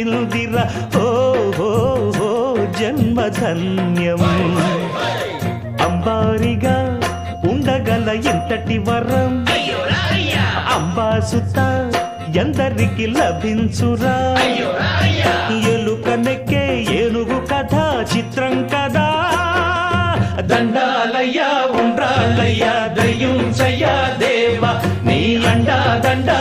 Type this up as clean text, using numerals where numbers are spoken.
నింపిందిరా ఓ జన్మధన్యం అంబారిగా ఉండగల ఇంతటి వరం అంబాసుత ఎందరికి లభించురా ఎలుకనెక్కే ఏనుగు కథ చిత్రం కదా దండాలయ్యా ఉండ్రాలయ్యా దయ్యుంచయ్యా దేవ నీ అండా దండా